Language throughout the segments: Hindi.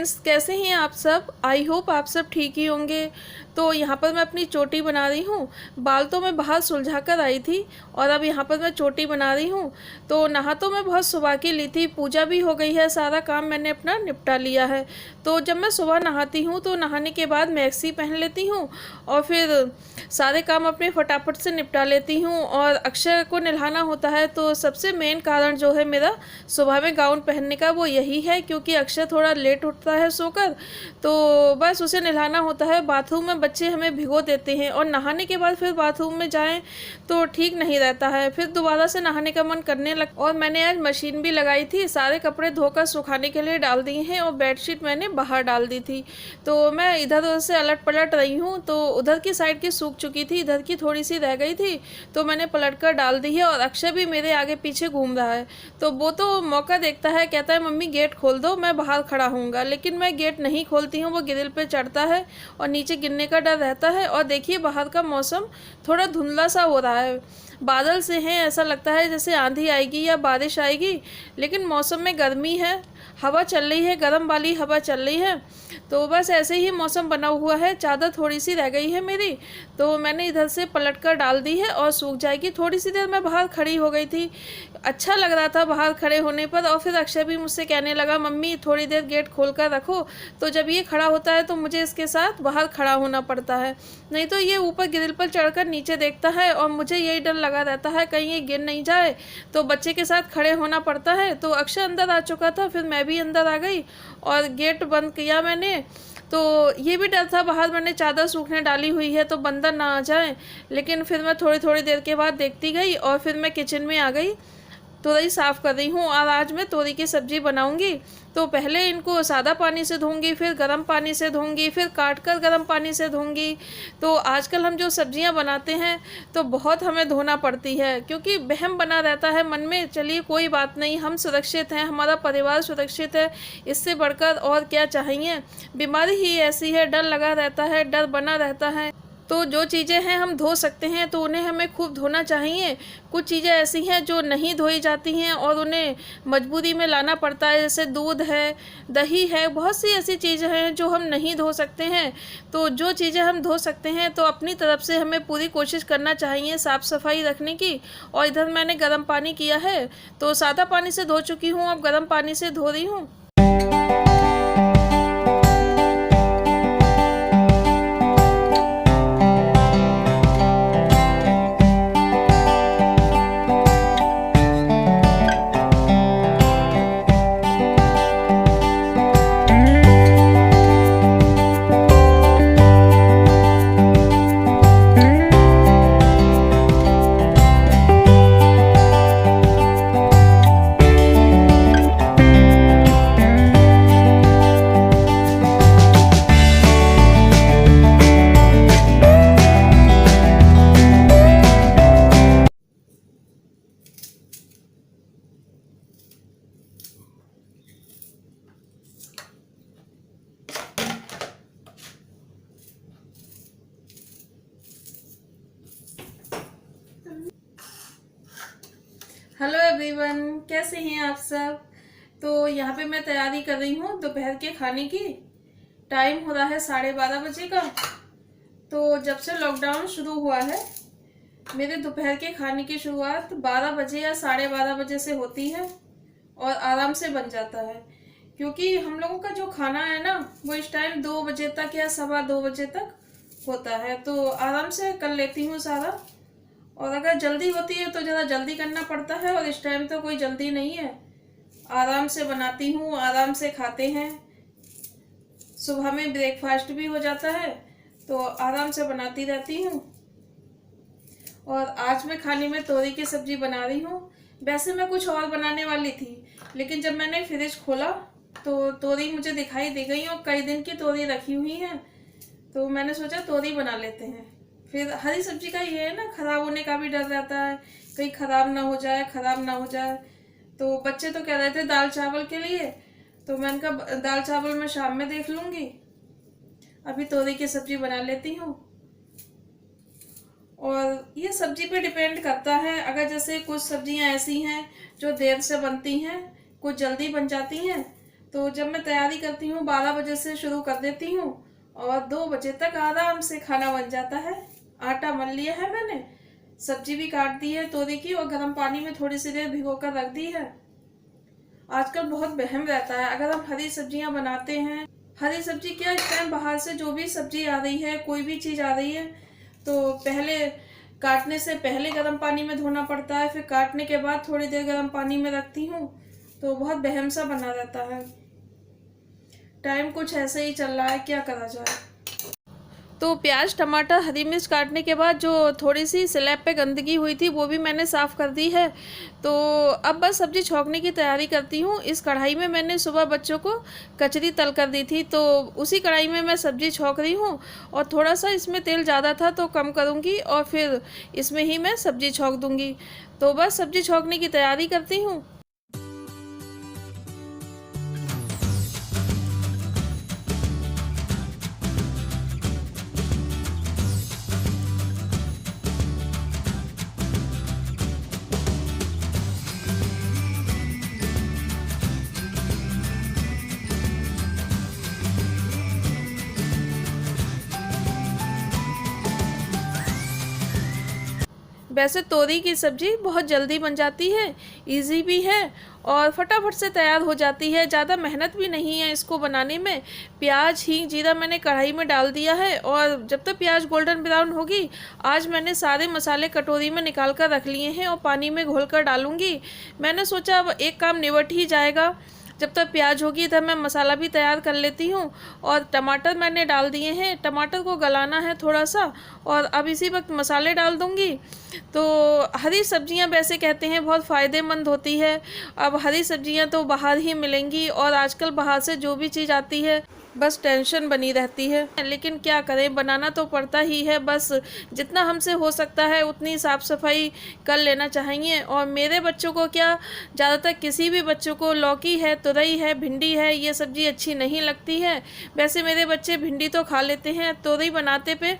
फ्रेंड्स, कैसे हैं आप सब। आई होप आप सब ठीक ही होंगे। तो यहाँ पर मैं अपनी चोटी बना रही हूँ। बाल तो मैं बाहर सुलझा कर आई थी और अब यहाँ पर मैं चोटी बना रही हूँ। तो नहा तो मैं बहुत सुबह की ली थी, पूजा भी हो गई है, सारा काम मैंने अपना निपटा लिया है। तो जब मैं सुबह नहाती हूँ तो नहाने के बाद मैक्सी पहन लेती हूँ और फिर सारे काम अपने फटाफट से निपटा लेती हूँ। और अक्षय को नहलाना होता है, तो सबसे मेन कारण जो है मेरा सुबह में गाउन पहनने का वो यही है, क्योंकि अक्षय थोड़ा लेट उठता है सोकर। तो बस उसे नहलाना होता है। बाथरूम में बच्चे हमें भिगो देते हैं और नहाने के बाद फिर बाथरूम में जाएं तो ठीक नहीं रहता है, फिर दोबारा से नहाने का मन करने लग। और मैंने आज मशीन भी लगाई थी, सारे कपड़े धोकर सुखाने के लिए डाल दिए हैं और बेडशीट मैंने बाहर डाल दी थी। तो मैं इधर उधर से अलट पलट रही हूँ। तो उधर की साइड की सूख चुकी थी, इधर की थोड़ी सी रह गई थी, तो मैंने पलट कर डाल दी है। और अक्षय भी मेरे आगे पीछे घूम रहा है, तो वो तो मौका देखता है, कहता है मम्मी गेट खोल दो, मैं बाहर खड़ा हूँगा। लेकिन मैं गेट नहीं खोलती हूँ, वो ग्रिल पे चढ़ता है और नीचे गिरने का डर रहता है। और देखिए बाहर का मौसम थोड़ा धुंधला सा हो रहा है, बादल से हैं, ऐसा लगता है जैसे आंधी आएगी या बारिश आएगी। लेकिन मौसम में गर्मी है, हवा चल रही है, गर्म वाली हवा चल रही है। तो बस ऐसे ही मौसम बना हुआ है। चादर थोड़ी सी रह गई है मेरी, तो मैंने इधर से पलट कर डाल दी है और सूख जाएगी। थोड़ी सी देर मैं बाहर खड़ी हो गई थी, अच्छा लग रहा था बाहर खड़े होने पर। और फिर अक्षय भी मुझसे कहने लगा मम्मी थोड़ी देर गेट खोल कर रखो। तो जब ये खड़ा होता है तो मुझे इसके साथ बाहर खड़ा होना पड़ता है, नहीं तो ये ऊपर ग्रिल पर चढ़कर नीचे देखता है और मुझे यही डर लगा रहता है कहीं ये गिर नहीं जाए। तो बच्चे के साथ खड़े होना पड़ता है। तो अक्षय अंदर आ चुका था, फिर मैं भी अंदर आ गई और गेट बंद किया मैंने। तो ये भी डर था, बाहर मैंने चादर सूखने डाली हुई है तो बंदर ना आ जाए। लेकिन फिर मैं थोड़ी थोड़ी देर के बाद देखती गई और फिर मैं किचन में आ गई, तोरई साफ़ कर रही हूँ। और आज मैं तोरई की सब्ज़ी बनाऊँगी। तो पहले इनको सादा पानी से धोऊंगी, फिर गर्म पानी से धोऊंगी, फिर काट कर गर्म पानी से धोऊंगी। तो आजकल हम जो सब्जियां बनाते हैं तो बहुत हमें धोना पड़ती है, क्योंकि वहम बना रहता है मन में, चलिए कोई बात नहीं, हम सुरक्षित हैं, हमारा परिवार सुरक्षित है, इससे बढ़कर और क्या चाहिए। बीमारी ही ऐसी है, डर लगा रहता है, डर बना रहता है। तो जो चीज़ें हैं हम धो सकते हैं तो उन्हें हमें खूब धोना चाहिए। कुछ चीज़ें ऐसी हैं जो नहीं धोई जाती हैं और उन्हें मजबूरी में लाना पड़ता है, जैसे दूध है, दही है, बहुत सी ऐसी चीज़ें हैं जो हम नहीं धो सकते हैं। तो जो चीज़ें हम धो सकते हैं तो अपनी तरफ से हमें पूरी कोशिश करना चाहिए साफ़ सफाई रखने की। और इधर मैंने गर्म पानी किया है, तो सादा पानी से धो चुकी हूँ, अब गर्म पानी से धो रही हूँ। हेलो एवरीवन, कैसे हैं आप सब। तो यहाँ पे मैं तैयारी कर रही हूँ दोपहर के खाने की। टाइम हो रहा है 12:30 बजे का। तो जब से लॉकडाउन शुरू हुआ है मेरे दोपहर के खाने की शुरुआत 12 बजे या 12:30 बजे से होती है और आराम से बन जाता है, क्योंकि हम लोगों का जो खाना है ना वो इस टाइम 2 बजे तक या 2:15 बजे तक होता है। तो आराम से कर लेती हूँ सारा। और अगर जल्दी होती है तो ज़रा जल्दी करना पड़ता है, और इस टाइम तो कोई जल्दी नहीं है, आराम से बनाती हूँ, आराम से खाते हैं। सुबह में ब्रेकफास्ट भी हो जाता है, तो आराम से बनाती रहती हूँ। और आज मैं खाने में तोरी की सब्ज़ी बना रही हूँ। वैसे मैं कुछ और बनाने वाली थी, लेकिन जब मैंने फ्रिज खोला तो तोरी मुझे दिखाई दे गई और कई दिन की तोरी रखी हुई है, तो मैंने सोचा तोरी बना लेते हैं। फिर हरी सब्जी का ये है ना, खराब होने का भी डर रहता है, कहीं खराब ना हो जाए, खराब ना हो जाए। तो बच्चे तो कह रहे थे दाल चावल के लिए, तो मैंने कहा दाल चावल मैं शाम में देख लूँगी, अभी तोरी की सब्जी बना लेती हूँ। और ये सब्जी पे डिपेंड करता है, अगर जैसे कुछ सब्जियां ऐसी हैं जो देर से बनती हैं, कुछ जल्दी बन जाती हैं, तो जब मैं तैयारी करती हूँ 12 बजे से शुरू कर देती हूँ और 2 बजे तक आराम से खाना बन जाता है। आटा मल लिया है मैंने, सब्जी भी काट दी है तोरी की और गर्म पानी में थोड़ी सी देर भिगो कर रख दी है। आजकल बहुत वहम रहता है, अगर हम हरी सब्जियां बनाते हैं, हरी सब्जी क्या, इस टाइम बाहर से जो भी सब्जी आ रही है, कोई भी चीज़ आ रही है, तो पहले काटने से पहले गर्म पानी में धोना पड़ता है, फिर काटने के बाद थोड़ी देर गर्म पानी में रखती हूँ, तो बहुत वहम सा बना रहता है। टाइम कुछ ऐसे ही चल रहा है, क्या करा जाए। तो प्याज टमाटर हरी मिर्च काटने के बाद जो थोड़ी सी स्लैब पे गंदगी हुई थी वो भी मैंने साफ़ कर दी है। तो अब बस सब्ज़ी छौंकने की तैयारी करती हूँ। इस कढ़ाई में मैंने सुबह बच्चों को कचरी तल कर दी थी, तो उसी कढ़ाई में मैं सब्ज़ी छौंक रही हूँ और थोड़ा सा इसमें तेल ज़्यादा था तो कम करूँगी और फिर इसमें ही मैं सब्ज़ी छौंक दूँगी। तो बस सब्ज़ी छौंकने की तैयारी करती हूँ। वैसे तोरी की सब्ज़ी बहुत जल्दी बन जाती है, इजी भी है और फटाफट से तैयार हो जाती है। ज़्यादा मेहनत भी नहीं है इसको बनाने में। प्याज हींग जीरा मैंने कढ़ाई में डाल दिया है और जब तक प्याज गोल्डन ब्राउन होगी, आज मैंने सारे मसाले कटोरी में निकाल कर रख लिए हैं और पानी में घोल कर डालूँगी। मैंने सोचा अब एक काम निपट ही जाएगा, जब तक प्याज होगी तब मैं मसाला भी तैयार कर लेती हूँ। और टमाटर मैंने डाल दिए हैं, टमाटर को गलाना है थोड़ा सा और अब इसी वक्त मसाले डाल दूँगी। तो हरी सब्जियां वैसे कहते हैं बहुत फ़ायदेमंद होती है। अब हरी सब्जियां तो बाहर ही मिलेंगी और आजकल बाहर से जो भी चीज़ आती है बस टेंशन बनी रहती है, लेकिन क्या करें, बनाना तो पड़ता ही है। बस जितना हमसे हो सकता है उतनी साफ़ सफाई कर लेना चाहिए। और मेरे बच्चों को क्या, ज़्यादातर किसी भी बच्चों को लौकी है, तुरई है, भिंडी है, ये सब्ज़ी अच्छी नहीं लगती है। वैसे मेरे बच्चे भिंडी तो खा लेते हैं। तोरई बनाते पे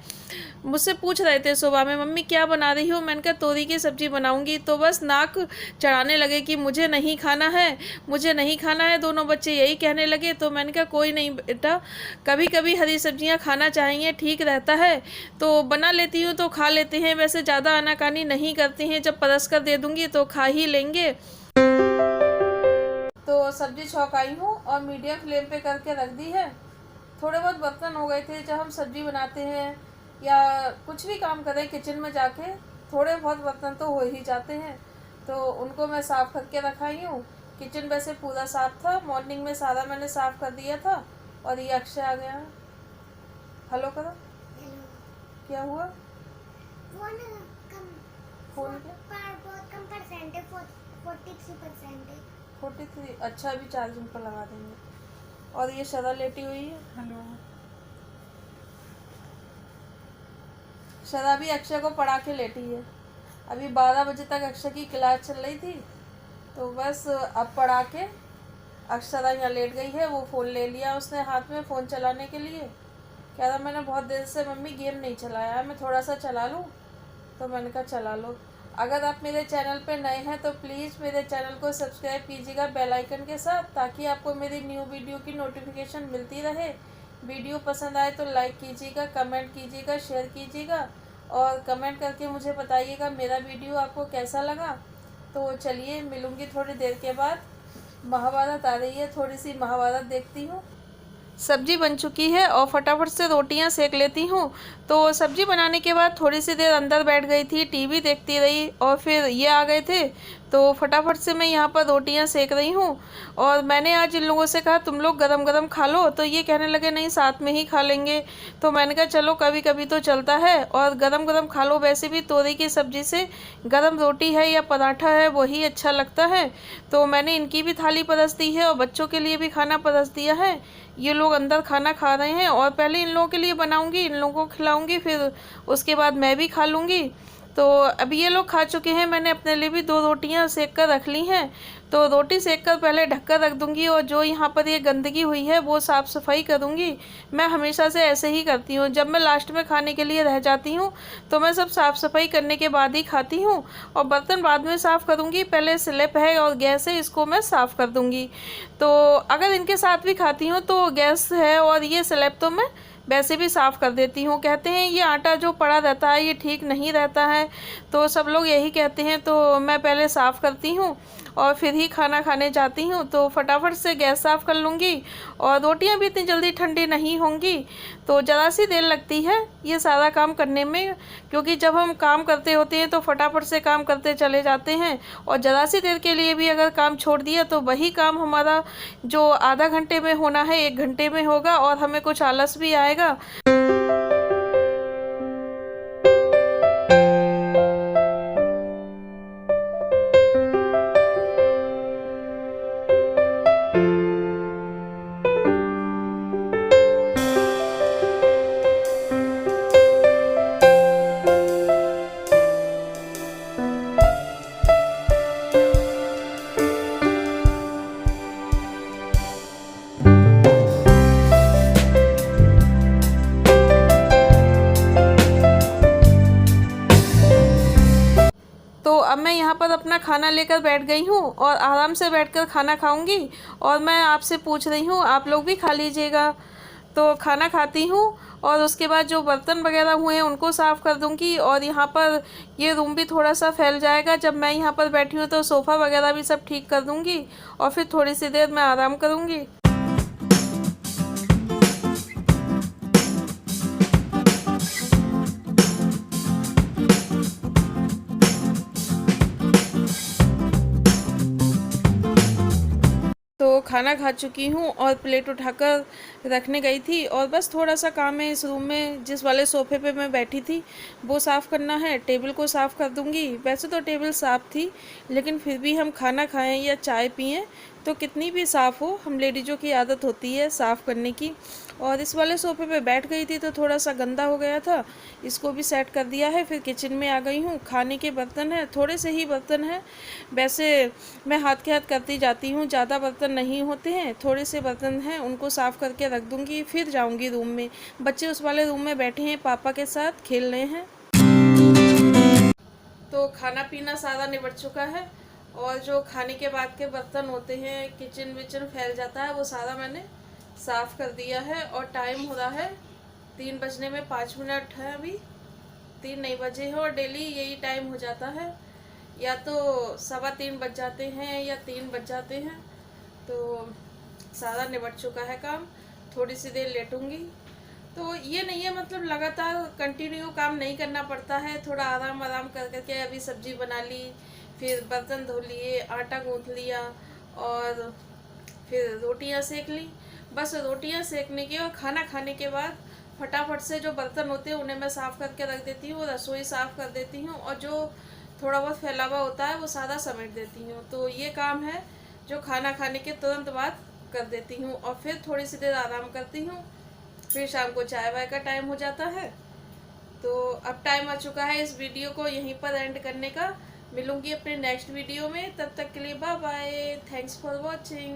मुझसे पूछ रहे थे सुबह में, मम्मी क्या बना रही हो? मैंने कहा तोरी की सब्ज़ी बनाऊंगी। तो बस नाक चढ़ाने लगे कि मुझे नहीं खाना है, मुझे नहीं खाना है। दोनों बच्चे यही कहने लगे। तो मैंने कहा कोई नहीं बेटा, कभी कभी हरी सब्जियां खाना चाहिए, ठीक रहता है। तो बना लेती हूँ तो खा लेते हैं। वैसे ज़्यादा आनाकानी नहीं करते हैं, जब परस कर दे दूँगी तो खा ही लेंगे। तो सब्ज़ी छौंकाई हूँ और मीडियम फ्लेम पे करके रख दी है। थोड़े बहुत बर्तन हो गए थे, जब हम सब्ज़ी बनाते हैं या कुछ भी काम करें किचन में जाके, थोड़े बहुत बर्तन तो हो ही जाते हैं, तो उनको मैं साफ़ करके रखाई हूँ। किचन वैसे पूरा साफ़ था, मॉर्निंग में सारा मैंने साफ़ कर दिया था। और ये अक्षय आ गया है। हेलो करो। हेलो। क्या हुआ? फोन क्या? बहुत कम परसेंट है, 43% है। 43? अच्छा, अभी चार्जिंग पर लगा देंगे। और ये शरा लेटी हुई है। हेलो। शरा भी अक्षय को पढ़ा के लेटी है। अभी 12 बजे तक अक्षय की क्लास चल रही थी, तो बस अब पढ़ा के अक्षरा यहाँ लेट गई है। वो फ़ोन ले लिया उसने हाथ में फ़ोन चलाने के लिए। कह रहा मैंने बहुत देर से मम्मी गेम नहीं चलाया है, मैं थोड़ा सा चला लूँ। तो मैंने कहा चला लो। अगर आप मेरे चैनल पे नए हैं तो प्लीज़ मेरे चैनल को सब्सक्राइब कीजिएगा बेल आइकन के साथ, ताकि आपको मेरी न्यू वीडियो की नोटिफिकेशन मिलती रहे। वीडियो पसंद आए तो लाइक कीजिएगा, कमेंट कीजिएगा, शेयर कीजिएगा और कमेंट करके मुझे बताइएगा मेरा वीडियो आपको कैसा लगा। तो चलिए मिलूँगी थोड़ी देर के बाद। महाभारत आ रही है, थोड़ी सी महाभारत देखती हूँ। सब्जी बन चुकी है और फटाफट से रोटियां सेक लेती हूँ। तो सब्जी बनाने के बाद थोड़ी सी देर अंदर बैठ गई थी, टीवी देखती रही और फिर ये आ गए थे, तो फटाफट से मैं यहाँ पर रोटियां सेक रही हूँ। और मैंने आज इन लोगों से कहा तुम लोग गरम गरम खा लो, तो ये कहने लगे नहीं साथ में ही खा लेंगे। तो मैंने कहा चलो कभी कभी तो चलता है और गरम गरम खा लो। वैसे भी तोरी की सब्ज़ी से गरम रोटी है या पराठा है वही अच्छा लगता है। तो मैंने इनकी भी थाली परस दी है और बच्चों के लिए भी खाना परस दिया है। ये लोग अंदर खाना खा रहे हैं और पहले इन लोगों के लिए बनाऊंगी, इन लोगों को खिलाऊंगी, फिर उसके बाद मैं भी खा लूँगी। तो अभी ये लोग खा चुके हैं। मैंने अपने लिए भी 2 रोटियां सेक कर रख ली हैं। तो रोटी सेक कर पहले ढककर रख दूंगी और जो यहाँ पर ये गंदगी हुई है वो साफ़ सफाई करूँगी। मैं हमेशा से ऐसे ही करती हूँ। जब मैं लास्ट में खाने के लिए रह जाती हूँ तो मैं सब साफ़ सफाई करने के बाद ही खाती हूँ और बर्तन बाद में साफ़ करूँगी। पहले स्लैब है और गैस है, इसको मैं साफ़ कर दूँगी। तो अगर इनके साथ भी खाती हूँ तो गैस है और ये स्लैब तो मैं वैसे भी साफ़ कर देती हूँ। कहते हैं ये आटा जो पड़ा रहता है ये ठीक नहीं रहता है, तो सब लोग यही कहते हैं। तो मैं पहले साफ़ करती हूँ और फिर ही खाना खाने जाती हूँ। तो फटाफट से गैस साफ़ कर लूँगी और रोटियाँ भी इतनी जल्दी ठंडी नहीं होंगी, तो ज़रा सी देर लगती है ये सारा काम करने में। क्योंकि जब हम काम करते होते हैं तो फटाफट से काम करते चले जाते हैं और ज़रा सी देर के लिए भी अगर काम छोड़ दिया तो वही काम हमारा जो आधा घंटे में होना है 1 घंटे में होगा और हमें कुछ आलस भी आएगा। तो अब मैं यहाँ पर अपना खाना लेकर बैठ गई हूँ और आराम से बैठकर खाना खाऊंगी। और मैं आपसे पूछ रही हूँ आप लोग भी खा लीजिएगा। तो खाना खाती हूँ और उसके बाद जो बर्तन वगैरह हुए हैं उनको साफ़ कर दूँगी। और यहाँ पर ये रूम भी थोड़ा सा फैल जाएगा। जब मैं यहाँ पर बैठी हूँ तो सोफ़ा वगैरह भी सब ठीक कर दूँगी और फिर थोड़ी सी देर मैं आराम करूँगी। तो खाना खा चुकी हूँ और प्लेट उठाकर रखने गई थी और बस थोड़ा सा काम है इस रूम में। जिस वाले सोफ़े पे मैं बैठी थी वो साफ़ करना है। टेबल को साफ़ कर दूँगी। वैसे तो टेबल साफ़ थी लेकिन फिर भी हम खाना खाएं या चाय पिएं तो कितनी भी साफ़ हो, हम लेडीज़ों की आदत होती है साफ़ करने की। और इस वाले सोफ़े पे बैठ गई थी तो थोड़ा सा गंदा हो गया था, इसको भी सेट कर दिया है। फिर किचन में आ गई हूँ। खाने के बर्तन हैं, थोड़े से ही बर्तन हैं। वैसे मैं हाथ के हाथ करती जाती हूँ, ज़्यादा बर्तन नहीं होते हैं, थोड़े से बर्तन हैं, उनको साफ़ करके रख दूँगी। फिर जाऊँगी रूम में। बच्चे उस वाले रूम में बैठे हैं, पापा के साथ खेल रहे हैं। तो खाना पीना सारा निपट चुका है और जो खाने के बाद के बर्तन होते हैं, किचन विचन फैल जाता है, वो सारा मैंने साफ़ कर दिया है। और टाइम हो रहा है 3 बजने में 5 मिनट है। अभी 3 नहीं बजे हैं और डेली यही टाइम हो जाता है, या तो 3:15 बज जाते हैं या 3 बज जाते हैं। तो सारा निपट चुका है काम। थोड़ी सी देर लेटूंगी। तो ये नहीं है मतलब लगातार कंटिन्यू काम नहीं करना पड़ता है, थोड़ा आराम आराम कर करके अभी सब्जी बना ली, फिर बर्तन धो लिए, आटा गूँथ लिया और फिर रोटियां सेक ली। बस रोटियां सेकने के और खाना खाने के बाद फटाफट से जो बर्तन होते हैं उन्हें मैं साफ़ करके रख देती हूँ, रसोई साफ़ कर देती हूँ और जो थोड़ा बहुत फैला हुआ होता है वो सारा समेट देती हूँ। तो ये काम है जो खाना खाने के तुरंत बाद कर देती हूँ और फिर थोड़ी सी देर आराम करती हूँ। फिर शाम को चाय वाय का टाइम हो जाता है। तो अब टाइम आ चुका है इस वीडियो को यहीं पर एंड करने का। मिलूंगी अपने नेक्स्ट वीडियो में, तब तक के लिए bye bye. Thanks for watching.